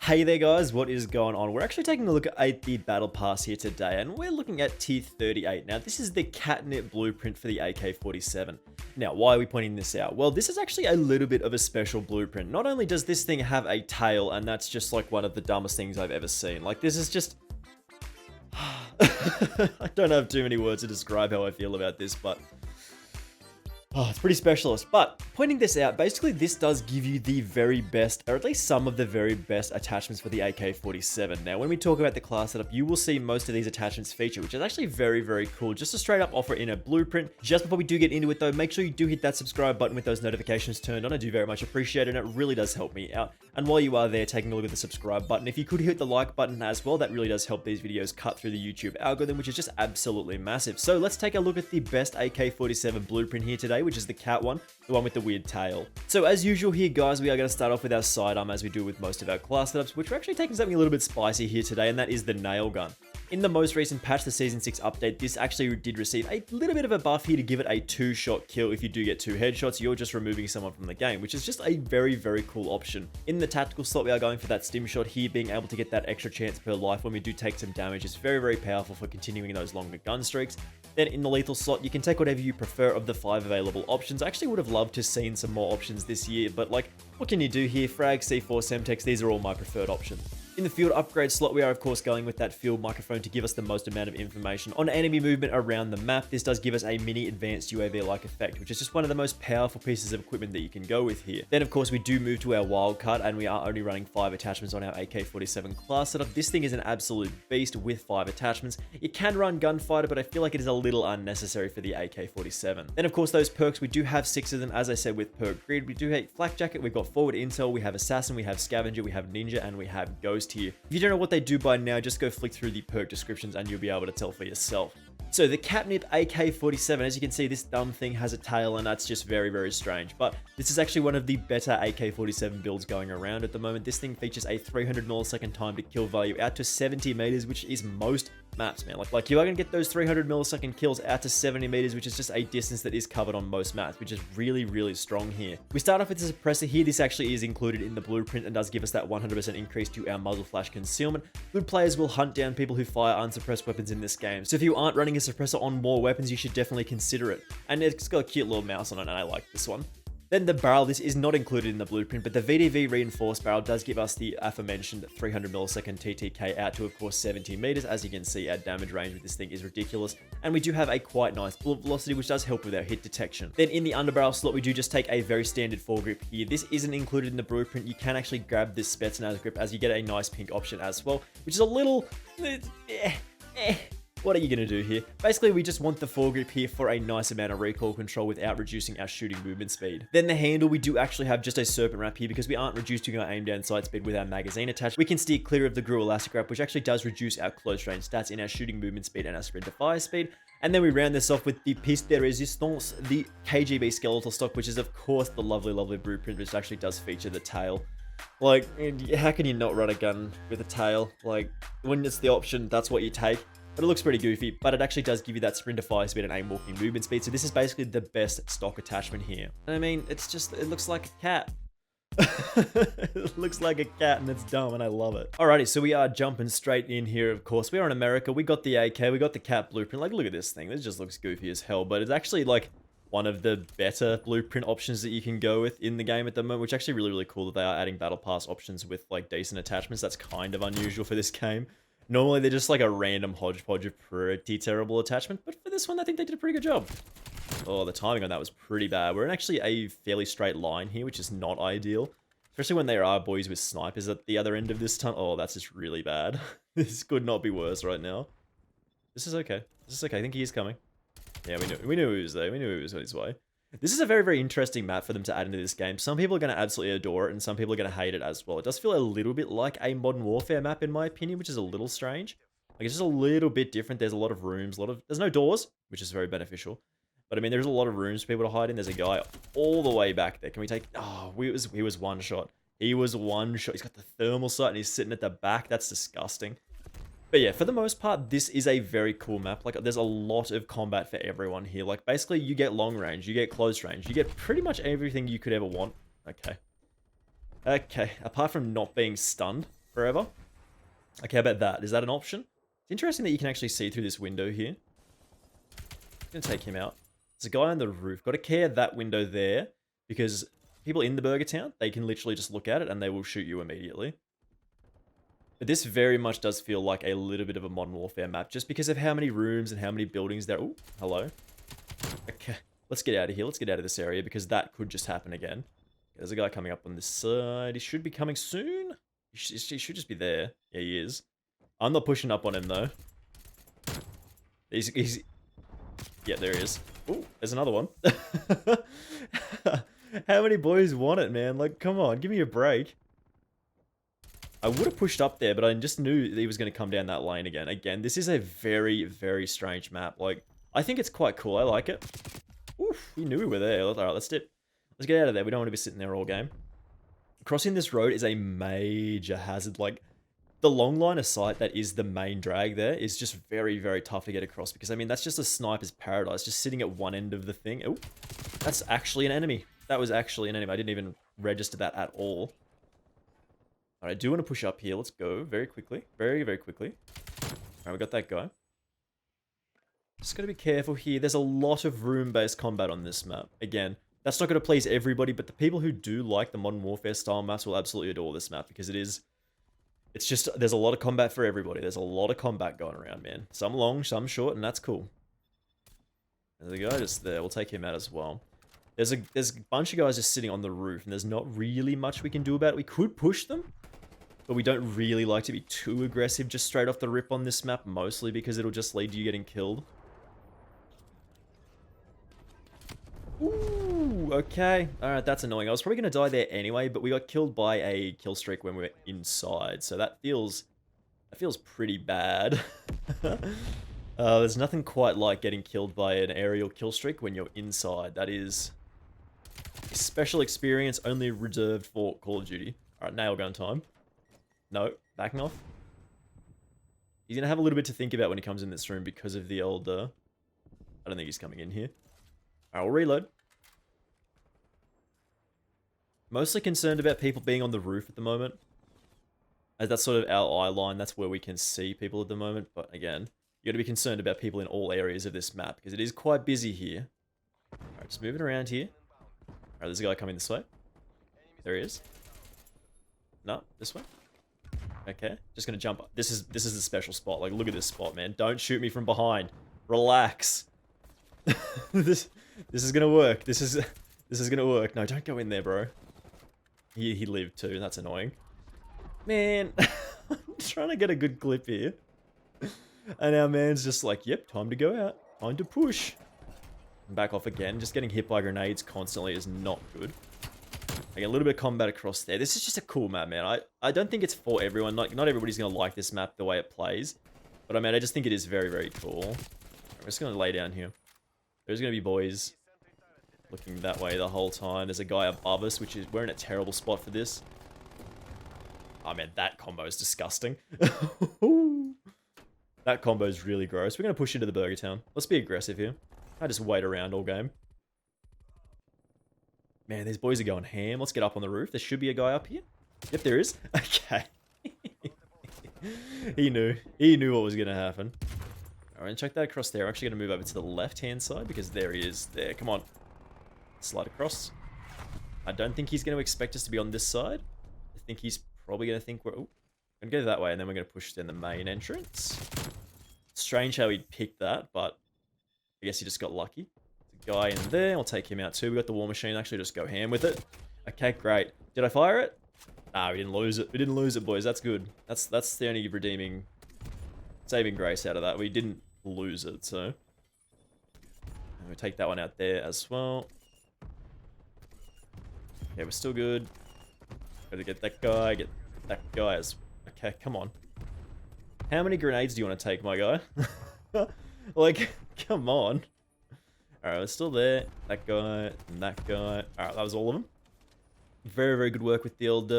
Hey there guys, what is going on? We're actually taking a look at the battle pass here today, and we're looking at tier 38. Now this is the catnip blueprint for the AK-47. Now why are we pointing this out? Well, this is actually a little bit of a special blueprint. Not only does this thing have a tail, and that's just like one of the dumbest things I've ever seen. Like this is just... I don't have too many words to describe how I feel about this, but... oh, it's pretty specialist. But pointing this out, basically this does give you the very best, or at least some of the very best attachments for the AK-47. Now, when we talk about the class setup, you will see most of these attachments feature, which is actually very, very cool. Just to straight up offer in a blueprint. Just before we do get into it though, make sure you do hit that subscribe button with those notifications turned on. I do very much appreciate it, and it really does help me out. And while you are there taking a look at the subscribe button, if you could hit the like button as well, that really does help these videos cut through the YouTube algorithm, which is just absolutely massive. So let's take a look at the best AK-47 blueprint here today, which is the cat one, the one with the weird tail. So as usual here guys, we are going to start off with our sidearm as we do with most of our class setups, which we're actually taking something a little bit spicy here today, and that is the nail gun. In the most recent patch, the Season 6 update, this actually did receive a little bit of a buff here to give it a 2-shot kill. If you do get 2 headshots, you're just removing someone from the game, which is just a very, very cool option. In the tactical slot, we are going for that stim shot here, being able to get that extra chance per life when we do take some damage. It's very, very powerful for continuing those longer gun streaks. Then in the lethal slot, you can take whatever you prefer of the 5 available options. I actually would have loved to have seen some more options this year, but like, what can you do here? Frag, C4, Semtex, these are all my preferred options. In the field upgrade slot, we are of course going with that field microphone to give us the most amount of information on enemy movement around the map. This does give us a mini advanced UAV-like effect, which is just one of the most powerful pieces of equipment that you can go with here. Then of course we do move to our wildcard, and we are only running 5 attachments on our AK-47 class setup. This thing is an absolute beast with 5 attachments. It can run gunfighter, but I feel like it is a little unnecessary for the AK-47. Then of course those perks, we do have 6 of them, as I said with perk grid. We do have flak jacket, we've got forward intel, we have assassin, we have scavenger, we have ninja, and we have ghost here. If you don't know what they do by now, just go flick through the perk descriptions and you'll be able to tell for yourself. So the catnip AK-47, as you can see, this dumb thing has a tail, and that's just very, very strange. But this is actually one of the better AK-47 builds going around at the moment. This thing features a 300 millisecond time to kill value out to 70 meters, which is most maps, man. Like you are going to get those 300 millisecond kills out to 70 meters, which is just a distance that is covered on most maps, which is really, really strong here. We start off with the suppressor here. This actually is included in the blueprint and does give us that 100% increase to our muzzle flash concealment. Good players will hunt down people who fire unsuppressed weapons in this game. So if you aren't running a suppressor on more weapons, you should definitely consider it. And it's got a cute little mouse on it, and I like this one. Then the barrel, this is not included in the blueprint, but the VDV reinforced barrel does give us the aforementioned 300 millisecond TTK out to, of course, 70 meters. As you can see, our damage range with this thing is ridiculous. And we do have a quite nice bullet velocity, which does help with our hit detection. Then in the underbarrel slot, we do just take a very standard foregrip here. This isn't included in the blueprint. You can actually grab this Spetsnaz grip, as you get a nice pink option as well, which is a little... What are you going to do here? Basically, we just want the foregrip here for a nice amount of recoil control without reducing our shooting movement speed. Then the handle, we do actually have just a serpent wrap here because we aren't reducing our aim down sight speed with our magazine attached. We can steer clear of the Grew elastic wrap, which actually does reduce our close range stats in our shooting movement speed and our sprint to fire speed. And then we round this off with the piece de resistance, the KGB skeletal stock, which is of course the lovely, lovely blueprint, which actually does feature the tail. Like, how can you not run a gun with a tail? Like, when it's the option, that's what you take. But it looks pretty goofy, but it actually does give you that sprint to fire speed and aim walking movement speed. So this is basically the best stock attachment here. And I mean, it's just, it looks like a cat. It looks like a cat, and it's dumb, and I love it. Alrighty, so we are jumping straight in here, of course. We are in America. We got the AK, we got the cat blueprint. Like, look at this thing. This just looks goofy as hell, but it's actually like one of the better blueprint options that you can go with in the game at the moment, which is actually really, really cool that they are adding battle pass options with like decent attachments. That's kind of unusual for this game. Normally, they're just like a random hodgepodge of pretty terrible attachment, but for this one, I think they did a pretty good job. Oh, the timing on that was pretty bad. We're in actually a fairly straight line here, which is not ideal. Especially when there are boys with snipers at the other end of this tunnel. Oh, that's just really bad. This could not be worse right now. This is okay. This is okay. I think he is coming. Yeah, we knew he was there. We knew he was on his way. This is a very, very interesting map for them to add into this game. Some people are going to absolutely adore it, and some people are going to hate it as well. It does feel a little bit like a Modern Warfare map, in my opinion, which is a little strange. Like, it's just a little bit different. There's a lot of rooms, there's no doors, which is very beneficial. But I mean, there's a lot of rooms for people to hide in. There's a guy all the way back there. Can we take... oh, he was one shot. He was one shot. He's got the thermal sight, and he's sitting at the back. That's disgusting. But yeah, for the most part, this is a very cool map. Like, there's a lot of combat for everyone here. Like, basically, you get long range, you get close range, you get pretty much everything you could ever want. Okay. Okay, apart from not being stunned, forever. Okay, how about that? Is that an option? It's interesting that you can actually see through this window here. I'm going to take him out. There's a guy on the roof. Got to care that window there, because people in the burger town, they can literally just look at it and they will shoot you immediately. But this very much does feel like a little bit of a Modern Warfare map, just because of how many rooms and how many buildings there. Oh, hello. Okay, let's get out of here. Let's get out of this area, because that could just happen again. There's a guy coming up on this side. He should be coming soon. He should just be there. Yeah, he is. I'm not pushing up on him, though. He's... Yeah, there he is. Oh, there's another one. How many boys want it, man? Like, come on, give me a break. I would have pushed up there, but I just knew that he was going to come down that lane again. Again, this is a very, very strange map. Like, I think it's quite cool. I like it. Oof, he knew we were there. All right, let's dip. Let's get out of there. We don't want to be sitting there all game. Crossing this road is a major hazard. Like, the long line of sight that is the main drag there is just very, very tough to get across, because, I mean, that's just a sniper's paradise, just sitting at one end of the thing. Oh, that's actually an enemy. That was actually an enemy. I didn't even register that at all. All right, I do want to push up here. Let's go very quickly. Very, very quickly. All right, we got that guy. Just got to be careful here. There's a lot of room-based combat on this map. Again, that's not going to please everybody, but the people who do like the Modern Warfare style maps will absolutely adore this map, because it's just, there's a lot of combat for everybody. There's a lot of combat going around, man. Some long, some short, and that's cool. There's a guy just there. We'll take him out as well. There's a bunch of guys just sitting on the roof, and there's not really much we can do about it. We could push them, but we don't really like to be too aggressive just straight off the rip on this map, mostly because it'll just lead to you getting killed. Ooh, okay. Alright, that's annoying. I was probably going to die there anyway, but we got killed by a kill streak when we were inside, so that feels pretty bad. There's nothing quite like getting killed by an aerial kill streak when you're inside. That is a special experience only reserved for Call of Duty. Alright, nail gun time. No, backing off. He's going to have a little bit to think about when he comes in this room because of the old... I don't think he's coming in here. Alright, we'll reload. Mostly concerned about people being on the roof at the moment, as that's sort of our eye line. That's where we can see people at the moment. But again, you got to be concerned about people in all areas of this map, because it is quite busy here. Alright, just moving around here. Alright, there's a guy coming this way. There he is. No, this way. Okay, just gonna jump up. This is the special spot. Like, look at this spot, man. Don't shoot me from behind. Relax. This is gonna work. This is gonna work. No, don't go in there, bro. He lived too. That's annoying. Man, I'm trying to get a good clip here, and our man's just like, "Yep, time to go out. Time to push." Back off again. Just getting hit by grenades constantly is not good. I get a little bit of combat across there. This is just a cool map, man. I don't think it's for everyone. Like, not everybody's gonna like this map the way it plays, but I mean, I just think it is very, very cool. I'm just gonna lay down here. There's gonna be boys looking that way the whole time. There's a guy above us, which is, we're in a terrible spot for this. Oh man, that combo is disgusting. That combo is really gross. We're gonna push into the burger town. Let's be aggressive here. I just wait around all game. Man, these boys are going ham. Let's get up on the roof. There should be a guy up here. Yep, there is. Okay. He knew. He knew what was gonna happen. Alright, check that across there. I'm actually going to move over to the left-hand side, because there he is. There, come on. Slide across. I don't think he's going to expect us to be on this side. I think he's probably going to think we're... Oh, going to go that way, and then we're going to push down the main entrance. Strange how he picked that, but I guess he just got lucky. There's a guy in there. I'll take him out too. We got the war machine. Actually, just go ham with it. Okay, great. Did I fire it? Nah, we didn't lose it. We didn't lose it, boys. That's good. That's the only redeeming... saving grace out of that. We didn't lose it, so and we'll take that one out there as well. Okay, we're still good. Gotta get that guy as... Okay, come on. How many grenades do you want to take, my guy? Like, come on. Alright, we're still there. That guy and that guy. Alright, that was all of them. Very, very good work with the old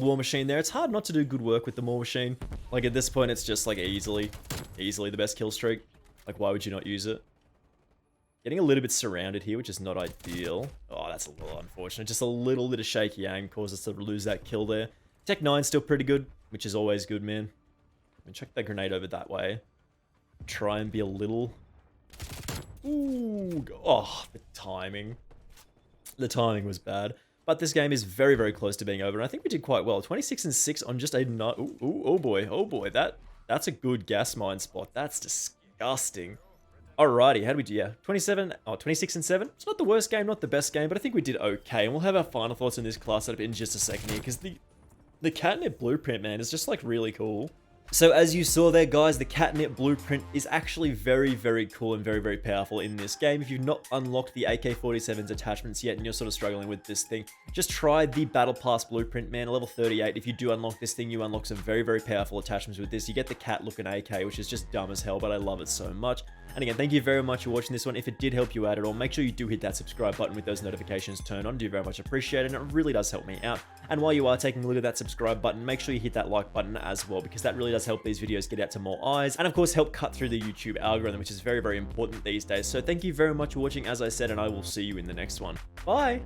war machine there. It's hard not to do good work with the war machine. Like, at this point, it's just, like, easily the best kill streak. Like, why would you not use it? Getting a little bit surrounded here, which is not ideal. Oh, that's a little unfortunate. Just a little bit of shaky aim caused us to lose that kill there. Tech 9's still pretty good, which is always good, man. Chuck that grenade over that way. Try and be a little... Ooh, oh, the timing. The timing was bad. But this game is very, very close to being over, and I think we did quite well. 26 and 6 on just a... oh boy, that's a good gas mine spot. That's disgusting. Alrighty, how do we do? Yeah, 26 and 7. It's not the worst game, not the best game, but I think we did okay. And we'll have our final thoughts on this class setup in just a second here, because the catnip blueprint, man, is just like really cool. So as you saw there, guys, the catnip blueprint is actually very, very cool and very, very powerful in this game. If you've not unlocked the AK47's attachments yet and you're sort of struggling with this thing, just try the battle pass blueprint, man. Level 38. If you do unlock this thing, you unlock some very, very powerful attachments with this. You get the cat looking AK, which is just dumb as hell, but I love it so much. And again, thank you very much for watching this one. If it did help you out at all, make sure you do hit that subscribe button with those notifications turned on. I do very much appreciate it, and it really does help me out. And while you are taking a look at that subscribe button, make sure you hit that like button as well, because that really does help these videos get out to more eyes, and of course help cut through the YouTube algorithm, which is very, very important these days. So thank you very much for watching, as I said, and I will see you in the next one. Bye!